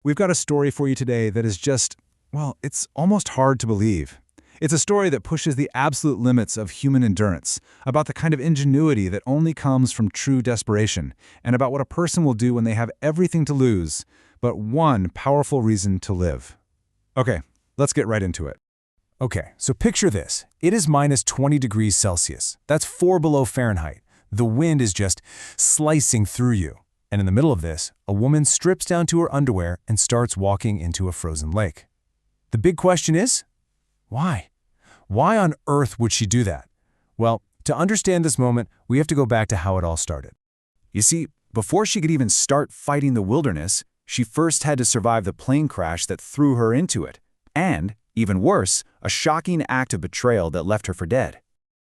We've got a story for you today that is just, well, it's almost hard to believe. It's a story that pushes the absolute limits of human endurance, about the kind of ingenuity that only comes from true desperation, and about what a person will do when they have everything to lose, but one powerful reason to live. Okay, let's get right into it. Okay, so picture this. It is minus 20 degrees Celsius. That's 4 below Fahrenheit. The wind is just slicing through you. And in the middle of this, a woman strips down to her underwear and starts walking into a frozen lake. The big question is, why? Why on earth would she do that? Well, to understand this moment, we have to go back to how it all started. You see, before she could even start fighting the wilderness, she first had to survive the plane crash that threw her into it. And, even worse, a shocking act of betrayal that left her for dead.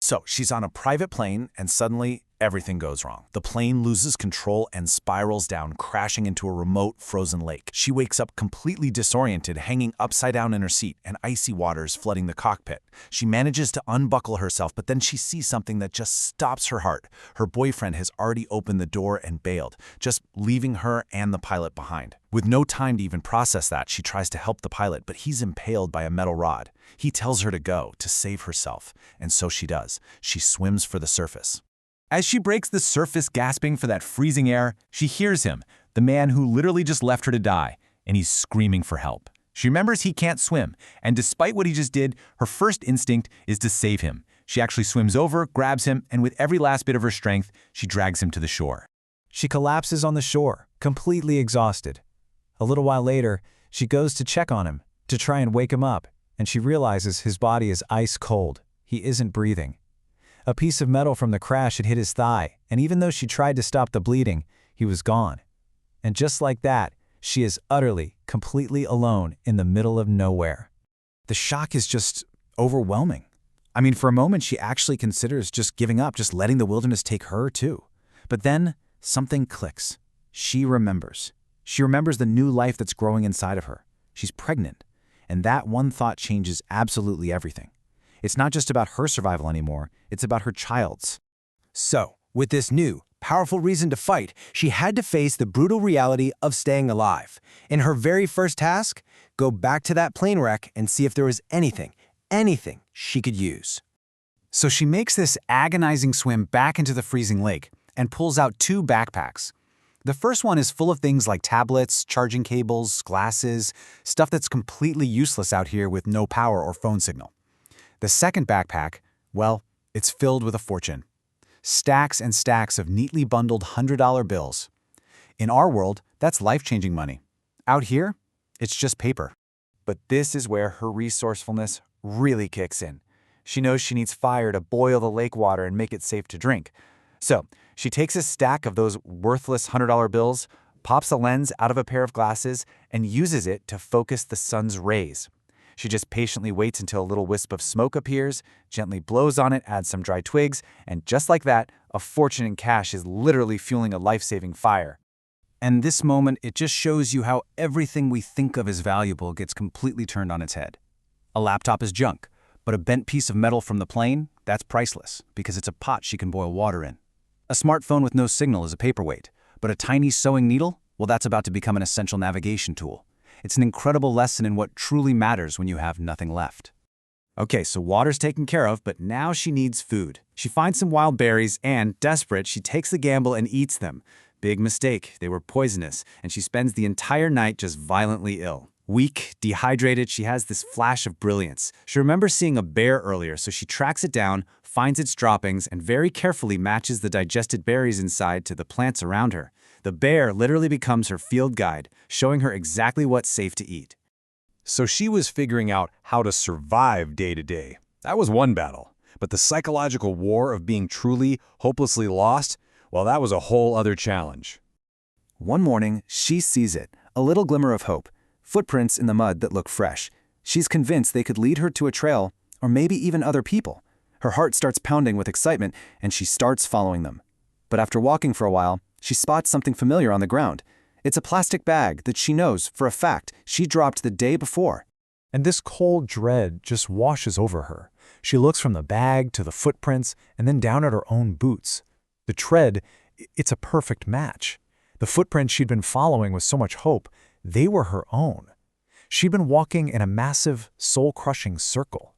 So she's on a private plane and suddenly everything goes wrong. The plane loses control and spirals down, crashing into a remote frozen lake. She wakes up completely disoriented, hanging upside down in her seat, and icy waters flooding the cockpit. She manages to unbuckle herself, but then she sees something that just stops her heart. Her boyfriend has already opened the door and bailed, just leaving her and the pilot behind. With no time to even process that, she tries to help the pilot, but he's impaled by a metal rod. He tells her to go, to save herself, and so she does. She swims for the surface. As she breaks the surface, gasping for that freezing air, she hears him, the man who literally just left her to die, and he's screaming for help. She remembers he can't swim, and despite what he just did, her first instinct is to save him. She actually swims over, grabs him, and with every last bit of her strength, she drags him to the shore. She collapses on the shore, completely exhausted. A little while later, she goes to check on him, to try and wake him up, and she realizes his body is ice cold. He isn't breathing. A piece of metal from the crash had hit his thigh, and even though she tried to stop the bleeding, he was gone. And just like that, she is utterly, completely alone in the middle of nowhere. The shock is just overwhelming. I mean, for a moment, she actually considers just giving up, just letting the wilderness take her too. But then, something clicks. She remembers. She remembers the new life that's growing inside of her. She's pregnant. And that one thought changes absolutely everything. It's not just about her survival anymore, it's about her child's. So, with this new, powerful reason to fight, she had to face the brutal reality of staying alive. In her very first task, go back to that plane wreck and see if there was anything she could use. So she makes this agonizing swim back into the freezing lake and pulls out 2 backpacks. The first one is full of things like tablets, charging cables, glasses, stuff that's completely useless out here with no power or phone signal. The second backpack, well, it's filled with a fortune. Stacks and stacks of neatly bundled $100 bills. In our world, that's life-changing money. Out here, it's just paper. But this is where her resourcefulness really kicks in. She knows she needs fire to boil the lake water and make it safe to drink. So, she takes a stack of those worthless $100 bills, pops a lens out of a pair of glasses, and uses it to focus the sun's rays. She just patiently waits until a little wisp of smoke appears, gently blows on it, adds some dry twigs, and just like that, a fortune in cash is literally fueling a life-saving fire. And this moment, it just shows you how everything we think of as valuable gets completely turned on its head. A laptop is junk, but a bent piece of metal from the plane, that's priceless, because it's a pot she can boil water in. A smartphone with no signal is a paperweight, but a tiny sewing needle, well, that's about to become an essential navigation tool. It's an incredible lesson in what truly matters when you have nothing left. Okay, so water's taken care of, but now she needs food. She finds some wild berries and, desperate, she takes the gamble and eats them. Big mistake, they were poisonous, and she spends the entire night just violently ill. Weak, dehydrated, she has this flash of brilliance. She remembers seeing a bear earlier, so she tracks it down, finds its droppings, and very carefully matches the digested berries inside to the plants around her. The bear literally becomes her field guide, showing her exactly what's safe to eat. So she was figuring out how to survive day to day. That was one battle. But the psychological war of being truly, hopelessly lost, well, that was a whole other challenge. One morning, she sees it, a little glimmer of hope, footprints in the mud that look fresh. She's convinced they could lead her to a trail, or maybe even other people. Her heart starts pounding with excitement, and she starts following them. But after walking for a while, she spots something familiar on the ground. It's a plastic bag that she knows, for a fact, she dropped the day before. And this cold dread just washes over her. She looks from the bag to the footprints and then down at her own boots. The tread, it's a perfect match. The footprint she'd been following with so much hope, They were her own. She'd been walking in a massive, soul-crushing circle.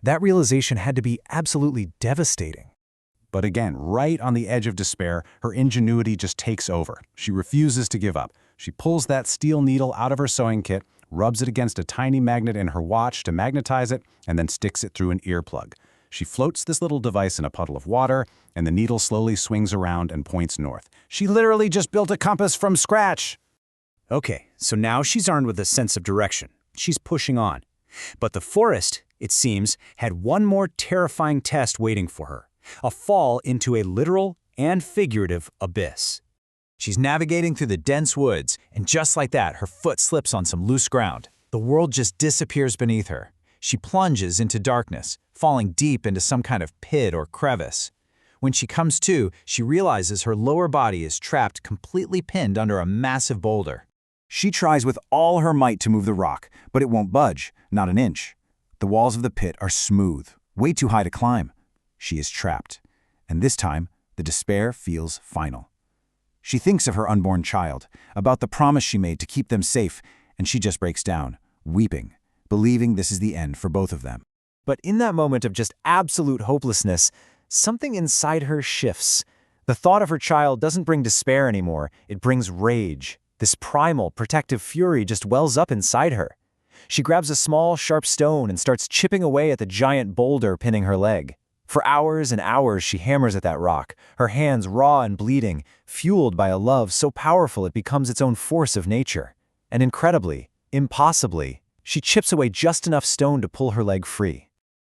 That realization had to be absolutely devastating. But again, right on the edge of despair, her ingenuity just takes over. She refuses to give up. She pulls that steel needle out of her sewing kit, rubs it against a tiny magnet in her watch to magnetize it, and then sticks it through an earplug. She floats this little device in a puddle of water, and the needle slowly swings around and points north. She literally just built a compass from scratch! Okay, so now she's armed with a sense of direction. She's pushing on. But the forest, it seems, had one more terrifying test waiting for her. A fall into a literal and figurative abyss. She's navigating through the dense woods, and just like that, her foot slips on some loose ground. The world just disappears beneath her. She plunges into darkness, falling deep into some kind of pit or crevice. When she comes to, she realizes her lower body is trapped, completely pinned under a massive boulder. She tries with all her might to move the rock, but it won't budge, not an inch. The walls of the pit are smooth, way too high to climb. She is trapped, and this time, the despair feels final. She thinks of her unborn child, about the promise she made to keep them safe, and she just breaks down, weeping, believing this is the end for both of them. But in that moment of just absolute hopelessness, something inside her shifts. The thought of her child doesn't bring despair anymore, it brings rage. This primal, protective fury just wells up inside her. She grabs a small, sharp stone and starts chipping away at the giant boulder pinning her leg. For hours and hours she hammers at that rock, her hands raw and bleeding, fueled by a love so powerful it becomes its own force of nature. And incredibly, impossibly, she chips away just enough stone to pull her leg free.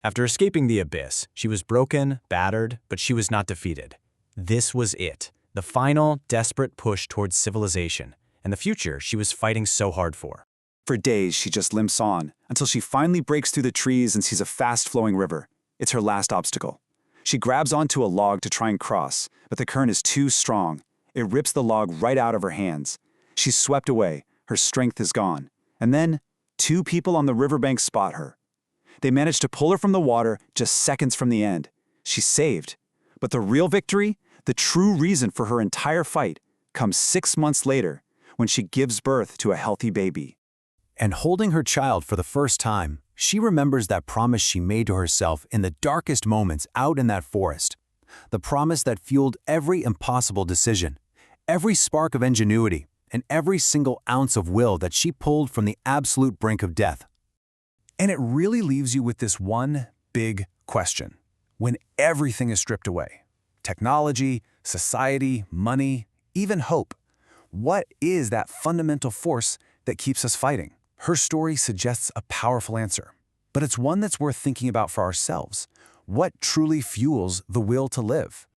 After escaping the abyss, she was broken, battered, but she was not defeated. This was it, the final, desperate push towards civilization, and the future she was fighting so hard for. For days, she just limps on, until she finally breaks through the trees and sees a fast-flowing river. It's her last obstacle. She grabs onto a log to try and cross, but the current is too strong. It rips the log right out of her hands. She's swept away, her strength is gone. And then, two people on the riverbank spot her. They manage to pull her from the water just seconds from the end. She's saved. But the real victory, the true reason for her entire fight, comes 6 months later, when she gives birth to a healthy baby. And holding her child for the first time, she remembers that promise she made to herself in the darkest moments out in that forest. The promise that fueled every impossible decision, every spark of ingenuity, and every single ounce of will that she pulled from the absolute brink of death. And it really leaves you with this one big question. When everything is stripped away, technology, society, money, even hope, what is that fundamental force that keeps us fighting? Her story suggests a powerful answer, but it's one that's worth thinking about for ourselves. What truly fuels the will to live?